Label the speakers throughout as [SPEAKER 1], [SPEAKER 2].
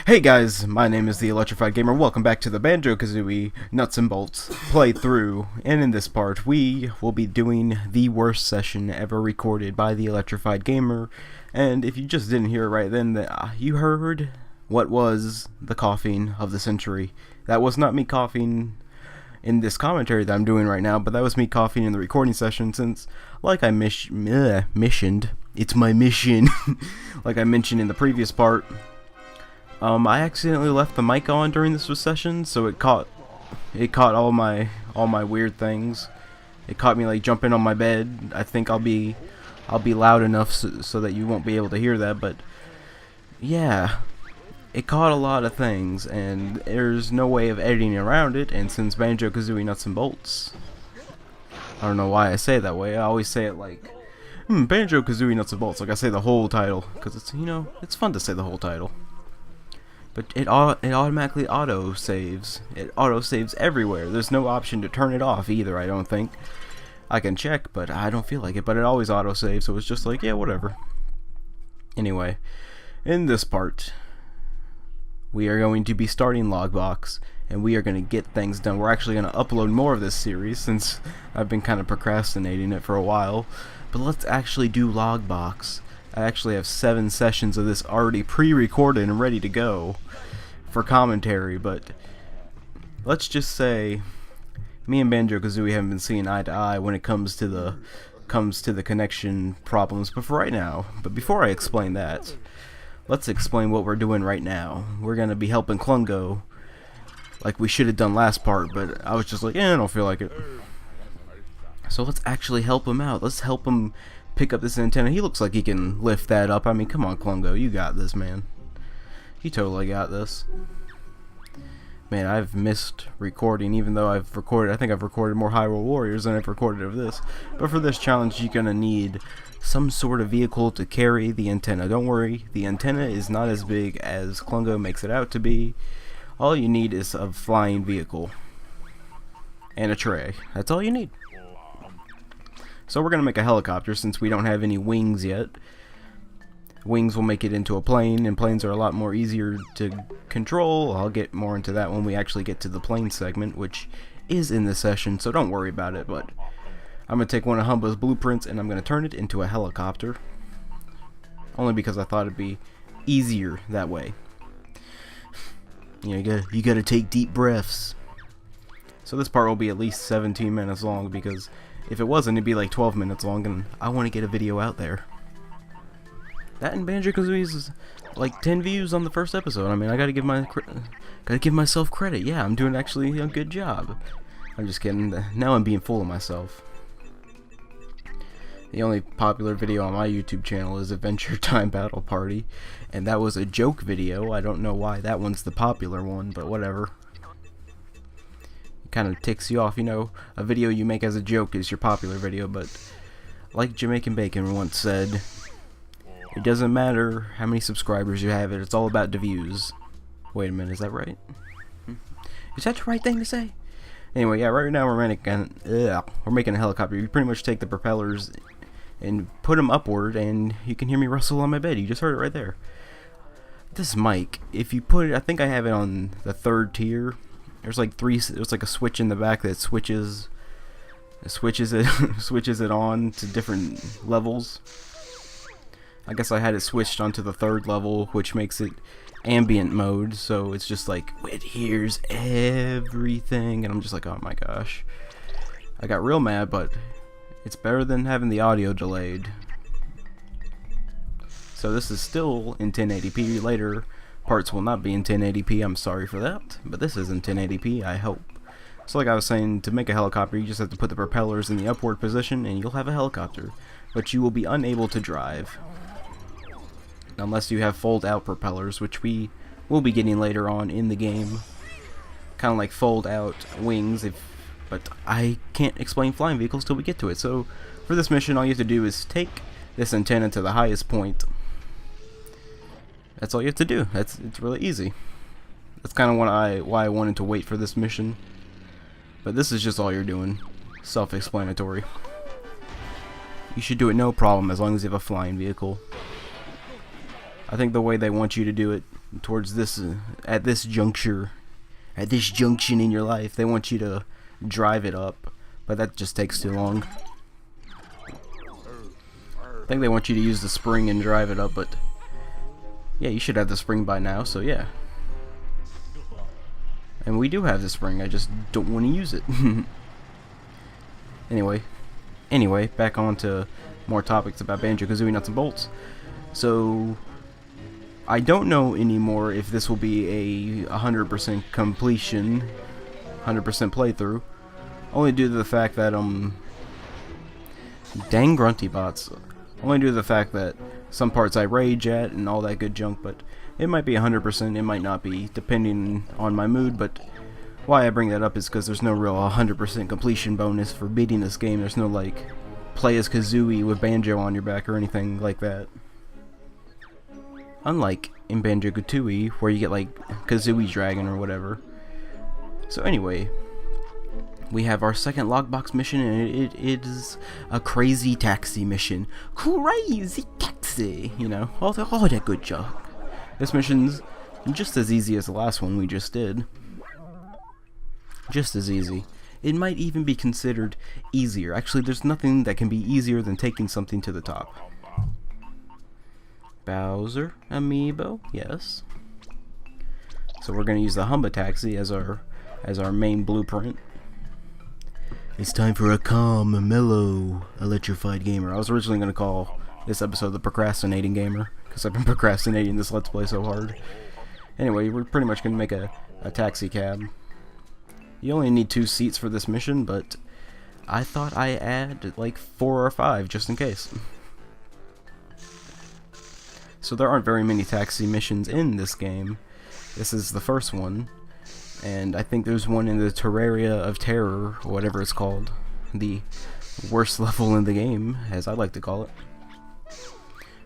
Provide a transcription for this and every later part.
[SPEAKER 1] Hey guys, my name is the Electrified Gamer. Welcome back to the Banjo Kazooie Nuts and Bolts playthrough. And in this part, we will be doing the worst session ever recorded by the Electrified Gamer. And if you just didn't hear it right then, you heard what was the coughing of the century. That was not me coughing in this commentary that I'm doing right now, but that was me coughing in the recording session since, like I missioned, it's my mission, like I mentioned in the previous part. I accidentally left the mic on during this session, so it caught all my weird things. It caught me like jumping on my bed. I think I'll be loud enough so that you won't be able to hear that, but yeah, it caught a lot of things, and there's no way of editing around it. And since Banjo Kazooie Nuts and Bolts, I don't know why I say it that way. I always say it like Banjo Kazooie Nuts and Bolts, like I say the whole title, because it's, you know, it's fun to say the whole title. But it automatically auto-saves. It auto-saves everywhere. There's no option to turn it off either, I don't think. I can check, but I don't feel like it. But it always auto-saves, so it's just like, yeah, whatever. Anyway, in this part, we are going to be starting Logbox, and we are going to get things done. We're actually going to upload more of this series, since I've been kind of procrastinating it for a while. But let's actually do Logbox. I actually have 7 sessions of this already pre-recorded and ready to go for commentary, but let's just say me and Banjo Kazooie haven't been seeing eye to eye when it comes to the connection problems. But for right now, before I explain that, let's explain what we're doing right now. We're gonna be helping Klungo, like we should have done last part, but I was just like, I don't feel like it. So let's actually help him out. Let's help him pick up this antenna. He looks like he can lift that up. I mean, come on, Klungo, you got this, man. You totally got this. Man, I've missed recording, even though I think I've recorded more Hyrule Warriors than I've recorded of this. But for this challenge, you're gonna need some sort of vehicle to carry the antenna. Don't worry, the antenna is not as big as Klungo makes it out to be. All you need is a flying vehicle and a tray. That's all you need. So we're going to make a helicopter since we don't have any wings yet. Wings will make it into a plane, and planes are a lot more easier to control. I'll get more into that when we actually get to the plane segment, which is in this session, so don't worry about it. But I'm going to take one of Humba's blueprints and I'm going to turn it into a helicopter. Only because I thought it'd be easier that way. You know, you gotta take deep breaths. So this part will be at least 17 minutes long, because if it wasn't, it'd be like 12 minutes long, and I want to get a video out there. That and Banjo Kazooie's like 10 views on the first episode. I mean, I gotta give myself credit. Yeah, I'm doing actually a good job. I'm just kidding. Now I'm being full of myself. The only popular video on my YouTube channel is Adventure Time Battle Party, and that was a joke video. I don't know why that one's the popular one, but whatever. Kind of ticks you off, you know. A video you make as a joke is your popular video, but like Jamaican Bacon once said, it doesn't matter how many subscribers you have, it's all about the views. Wait a minute, is that right? Is that the right thing to say? Anyway, yeah, right now we're making a helicopter. You pretty much take the propellers and put them upward, and you can hear me rustle on my bed. You just heard it right there. This mic, if you put it, I think I have it on the 3rd tier. There's like a switch in the back that switches it on to different levels. I guess I had it switched onto the 3rd level, which makes it ambient mode, so it's just like it hears everything, and I'm just like, oh my gosh. I got real mad, but it's better than having the audio delayed. So this is still in 1080p. Later parts will not be in 1080p, I'm sorry for that, but this is in 1080p, I hope. So like I was saying, to make a helicopter, you just have to put the propellers in the upward position and you'll have a helicopter, but you will be unable to drive unless you have fold out propellers, which we will be getting later on in the game. Kind of like fold out wings, but I can't explain flying vehicles till we get to it. So for this mission, all you have to do is take this antenna to the highest point. That's all you have to do. It's really easy. That's kind of why I wanted to wait for this mission. But this is just all you're doing. Self-explanatory. You should do it no problem as long as you have a flying vehicle. I think the way they want you to do it towards this at this juncture, at this junction in your life, they want you to drive it up, but that just takes too long. I think they want you to use the spring and drive it up, but yeah, you should have the spring by now, so yeah. And we do have the spring, I just don't want to use it. Anyway, back on to more topics about Banjo Kazooie Nuts and Bolts. So, I don't know anymore if this will be a 100% completion, 100% playthrough, only due to the fact that, dang grunty bots, only due to the fact that some parts I rage at and all that good junk, but it might be 100%, it might not be, depending on my mood, but why I bring that up is because there's no real 100% completion bonus for beating this game. There's no, like, play as Kazooie with Banjo on your back or anything like that. Unlike in Banjo-Tooie, where you get, like, Kazooie Dragon or whatever. So anyway, we have our second logbox mission, and it is a crazy taxi mission. Crazy taxi! You know, all that good junk. This mission's just as easy as the last one we just did. Just as easy. It might even be considered easier. Actually, there's nothing that can be easier than taking something to the top. Bowser amiibo, yes. So we're gonna use the Humba taxi as our main blueprint. It's time for a calm, mellow, electrified gamer. I was originally gonna call this episode the Procrastinating Gamer, because I've been procrastinating this Let's Play so hard. Anyway, we're pretty much gonna make a taxi cab. You only need 2 seats for this mission, but I thought I'd add like 4 or 5 just in case. So there aren't very many taxi missions in this game. This is the first one, and I think there's one in the Terraria of Terror, or whatever it's called. The worst level in the game, as I like to call it.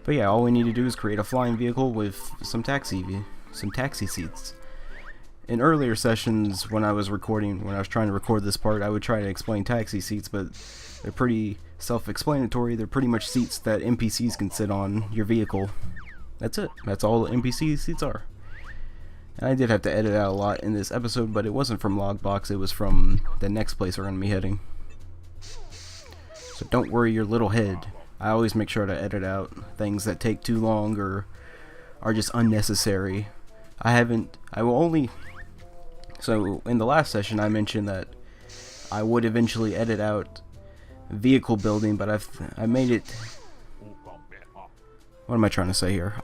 [SPEAKER 1] But yeah, all we need to do is create a flying vehicle with some taxi seats. In earlier sessions, when I was trying to record this part, I would try to explain taxi seats, but they're pretty self-explanatory. They're pretty much seats that NPCs can sit on your vehicle. That's it. That's all NPC seats are. And I did have to edit out a lot in this episode, but it wasn't from Logbox, it was from the next place we're going to be heading. So don't worry your little head. I always make sure to edit out things that take too long or are just unnecessary. So in the last session I mentioned that I would eventually edit out vehicle building, but I made it... What am I trying to say here?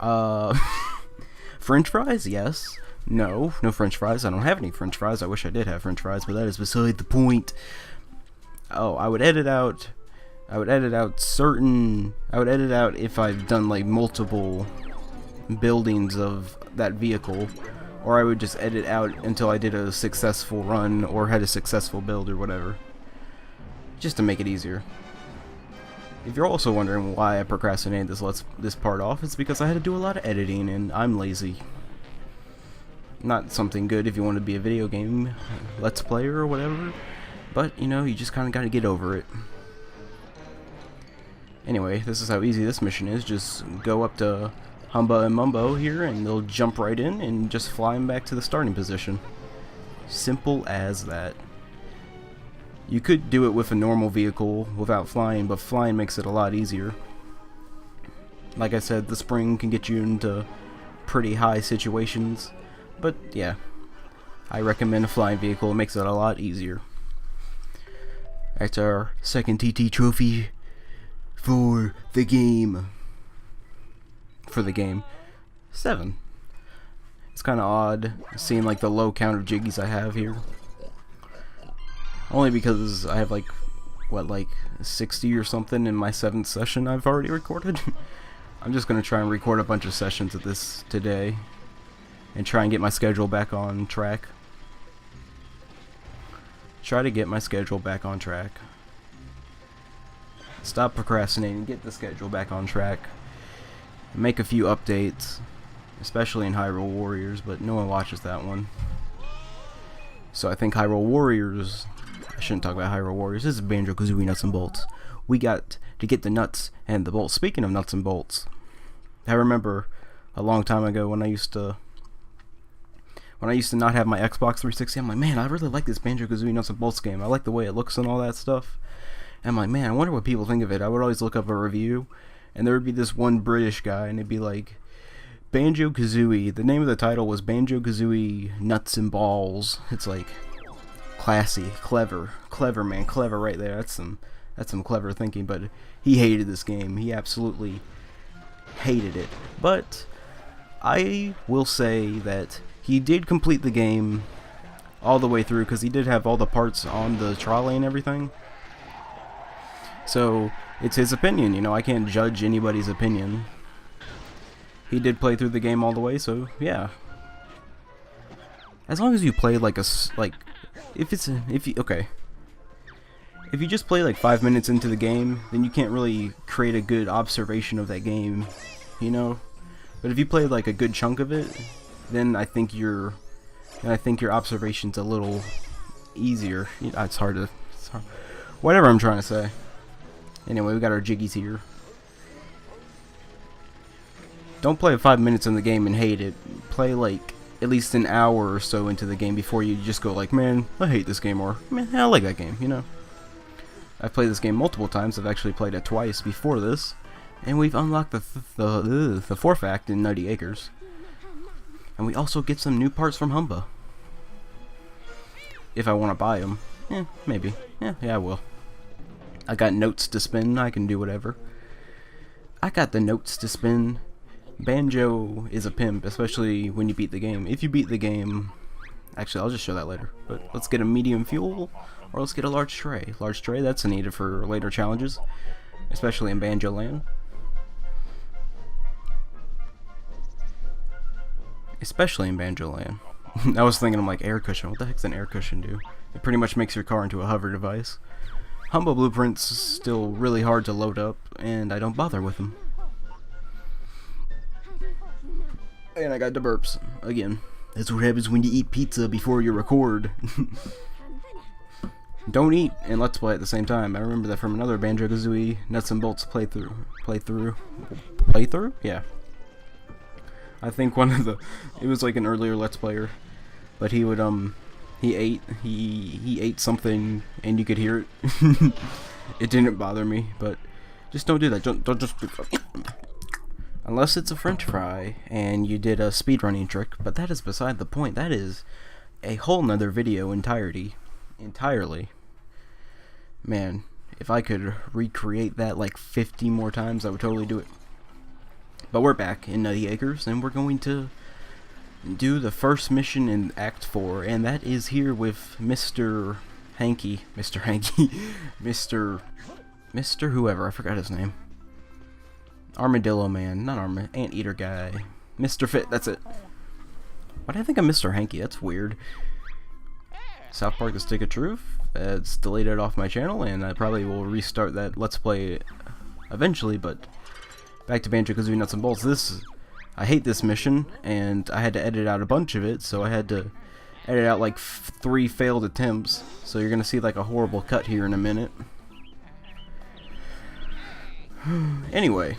[SPEAKER 1] French fries? Yes. No French fries. I don't have any French fries. I wish I did have French fries, but that is beside the point. Oh, I would edit out if I've done like multiple buildings of that vehicle, or I would just edit out until I did a successful run or had a successful build or whatever, just to make it easier. If you're also wondering why I procrastinated this part off, it's because I had to do a lot of editing and I'm lazy. Not something good if you want to be a video game let's player or whatever, but you know, you just kind of got to get over it. Anyway, this is how easy this mission is. Just go up to Humba and Mumbo here and they'll jump right in and just fly them back to the starting position. Simple as that. You could do it with a normal vehicle without flying, but flying makes it a lot easier. Like I said, the spring can get you into pretty high situations, but yeah, I recommend a flying vehicle. It makes it a lot easier. That's our second TT trophy for the game. 7. It's kind of odd seeing like the low count of jiggies I have here. Only because I have like 60 or something in my 7th session I've already recorded. I'm just gonna try and record a bunch of sessions of this today and try and get my schedule back on track. Stop procrastinating, get the schedule back on track. Make a few updates, especially in Hyrule Warriors, but no one watches that one. So I think Hyrule Warriors... I shouldn't talk about Hyrule Warriors. This is Banjo Kazooie Nuts and Bolts. We got to get the nuts and the bolts. Speaking of nuts and bolts, I remember a long time ago when I used to when I used to not have my Xbox 360, I'm like, man, I really like this Banjo Kazooie Nuts and Bolts game. I like the way it looks and all that stuff. And I'm like, man, I wonder what people think of it. I would always look up a review, and there would be this one British guy, and it'd be like, Banjo Kazooie. The name of the title was Banjo Kazooie Nuts and Balls. It's like classy, clever, man, clever right there. That's some clever thinking. But he hated this game. He absolutely hated it. But I will say that he did complete the game all the way through, because he did have all the parts on the trolley and everything. So it's his opinion, you know. I can't judge anybody's opinion. He did play through the game all the way, so yeah. As long as you play like if you just play like 5 minutes into the game, then you can't really create a good observation of that game, you know. But if you play like a good chunk of it, then I think your observation's a little easier. It's hard. Whatever I'm trying to say. Anyway, we got our jiggies here. Don't play 5 minutes in the game and hate it. Play like at least an hour or so into the game before you just go like, man, I hate this game, or man, I like that game, you know. I've played this game multiple times. I've actually played it twice before this, and we've unlocked the fourth act in 90 Acres. And we also get some new parts from Humba. If I want to buy them. Maybe. Yeah, I will. I got notes to spend. I can do whatever. I got the notes to spend. Banjo is a pimp, especially when you beat the game. If you beat the game... Actually, I'll just show that later. But let's get a medium fuel, or let's get a large tray. Large tray, that's needed for later challenges, especially in Banjo Land. Especially in Banjo Land. I was thinking, I'm like, air cushion. What the heck's an air cushion do? It pretty much makes your car into a hover device. Humble blueprints still really hard to load up, and I don't bother with them. And I got the burps again. That's what happens when you eat pizza before you record. Don't eat and let's play at the same time. I remember that from another Banjo Kazooie Nuts and Bolts playthrough? Yeah. I think one of it was like an earlier Let's Player, but he would he ate something and you could hear it. It didn't bother me, but just don't do that. Don't just unless it's a French fry and you did a speedrunning trick, but that is beside the point. That is a whole nother video entirely. Man, if I could recreate that like 50 more times, I would totally do it. But we're back in 90 Acres, and we're going to do the first mission in Act 4, and that is here with Mr. whoever, I forgot his name. Armadillo Man, not Anteater guy. Mr. Fit, that's it. Why do I think I'm Mr. Hanky? That's weird. South Park: The Stick of Truth. It's deleted off my channel, and I probably will restart that Let's Play eventually, but back to Banjo Kazooie Nuts and Bolts. I hate this mission, and I had to edit out a bunch of it, so I had to edit out like 3 failed attempts. So you're gonna see like a horrible cut here in a minute. Anyway,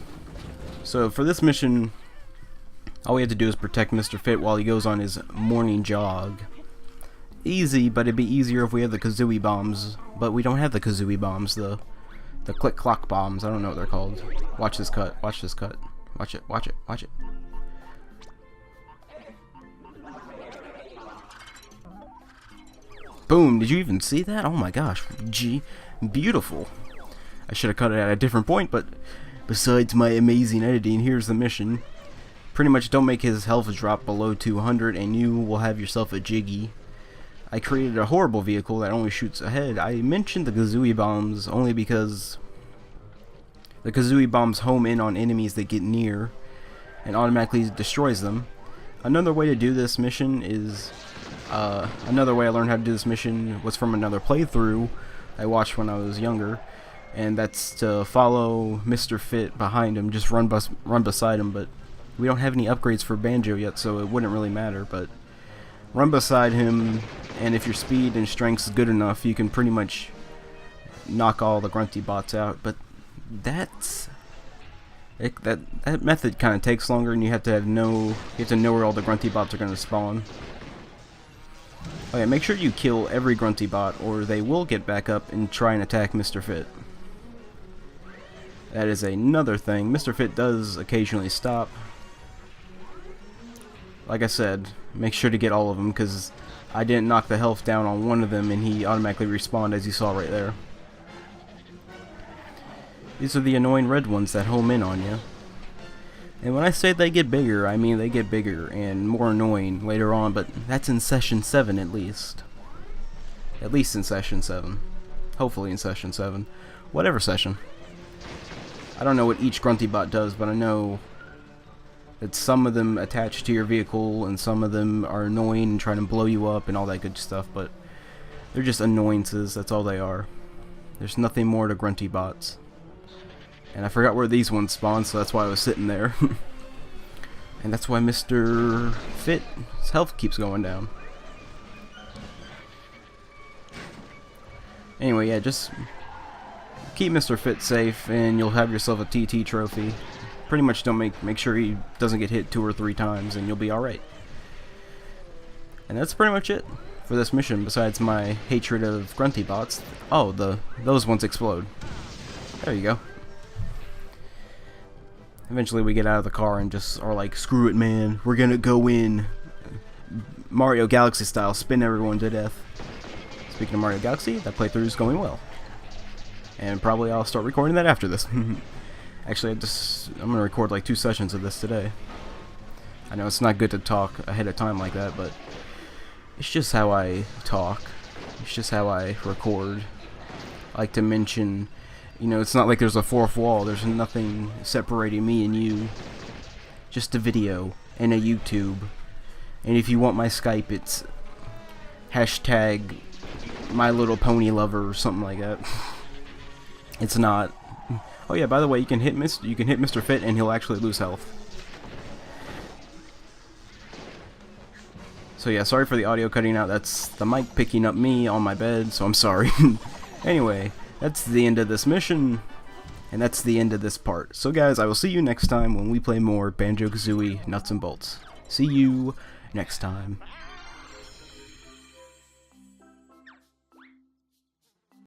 [SPEAKER 1] so for this mission, all we have to do is protect Mr. Fit while he goes on his morning jog. Easy, but it'd be easier if we had the Kazooie bombs, but we don't have the Kazooie bombs, the click-clock bombs. I don't know what they're called. Watch this cut. Watch this cut. Watch it. Watch it. Watch it. Boom. Did you even see that? Oh my gosh. Beautiful. I should have cut it at a different point, but besides my amazing editing, here's the mission. Pretty much don't make his health drop below 200 and you will have yourself a Jiggy. I created a horrible vehicle that only shoots ahead. I mentioned the Kazooie bombs only because the Kazooie bombs home in on enemies that get near and automatically destroys them. Another way to do this mission is another way I learned how to do this mission was from another playthrough I watched when I was younger, and that's to follow Mr. Fit behind him, just run beside him. But we don't have any upgrades for Banjo yet, so it wouldn't really matter. But run beside him, and if your speed and strength is good enough, you can pretty much knock all the grunty bots out. But that method kind of takes longer, and you have to know where all the grunty bots are going to spawn. Oh yeah, make sure you kill every Grunty bot, or they will get back up and try and attack Mr. Fit. That is another thing. Mr. Fit does occasionally stop. Like I said, make sure to get all of them, because I didn't knock the health down on one of them and he automatically respawned, as you saw right there. These are the annoying red ones that home in on you. And when I say they get bigger, I mean they get bigger and more annoying later on, but that's in Session 7 at least. At least in Session 7. Hopefully in Session 7. Whatever session. I don't know what each Grunty bot does, but I know that some of them attach to your vehicle and some of them are annoying and trying to blow you up and all that good stuff, but they're just annoyances, that's all they are. There's nothing more to Grunty bots. And I forgot where these ones spawn, so that's why I was sitting there. And that's why Mr. Fit's health keeps going down. Anyway, yeah, just keep Mr. Fit safe and you'll have yourself a TT trophy. Pretty much don't make sure he doesn't get hit 2 or 3 times and you'll be alright. And that's pretty much it for this mission, besides my hatred of Grunty bots. Oh, those ones explode. There you go. Eventually we get out of the car and just are like, screw it, man, we're gonna go in Mario Galaxy style, spin everyone to death. Speaking of Mario Galaxy, that playthrough is going well. And probably I'll start recording that after this. Actually, I'm gonna record like 2 sessions of this today. I know it's not good to talk ahead of time like that, but it's just how I talk. It's just how I record. I like to mention, you know, it's not like there's a 4th wall. There's nothing separating me and you. Just a video and a YouTube. And if you want my Skype, it's hashtag My Little Pony Lover or something like that. It's not. Oh yeah, by the way, you can hit Mr. Fit and he'll actually lose health. So yeah, sorry for the audio cutting out. That's the mic picking up me on my bed, so I'm sorry. Anyway, that's the end of this mission, and that's the end of this part. So guys, I will see you next time when we play more Banjo Kazooie Nuts and Bolts. See you next time.